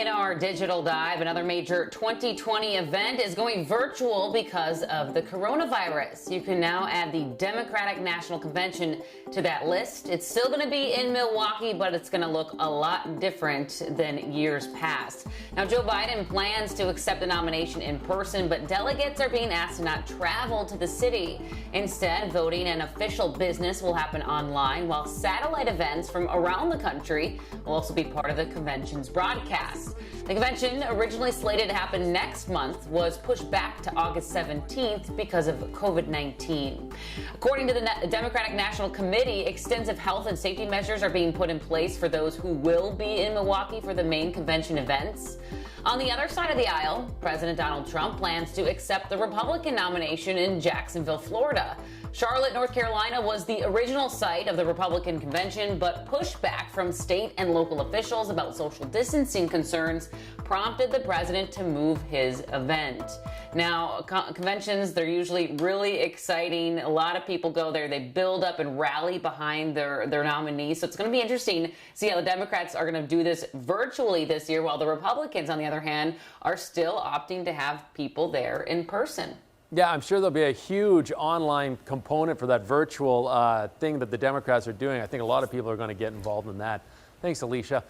In our digital dive, another major 2020 event is going virtual because of the coronavirus. You can now add the Democratic National Convention to that list. It's still going to be in Milwaukee, but it's going to look a lot different than years past. Now, Joe Biden plans to accept the nomination in person, but delegates are being asked to not travel to the city. Instead, voting and official business will happen online, while satellite events from around the country will also be part of the convention's broadcast. The convention, originally slated to happen next month, was pushed back to August 17th because of COVID-19. According to the Democratic National Committee, extensive health and safety measures are being put in place for those who will be in Milwaukee for the main convention events. On the other side of the aisle, President Donald Trump plans to accept the Republican nomination in Jacksonville, Florida. Charlotte, North Carolina was the original site of the Republican convention, but pushback from state and local officials about social distancing concerns prompted the president to move his event. Now, conventions, they're usually really exciting. A lot of people go there. They build up and rally behind their nominee. So it's going to be interesting to see how the Democrats are going to do this virtually this year, while the Republicans, on the other hand, are still opting to have people there in person. Yeah, I'm sure there'll be a huge online component for that virtual thing that the Democrats are doing. I think a lot of people are going to get involved in that. Thanks, Alicia.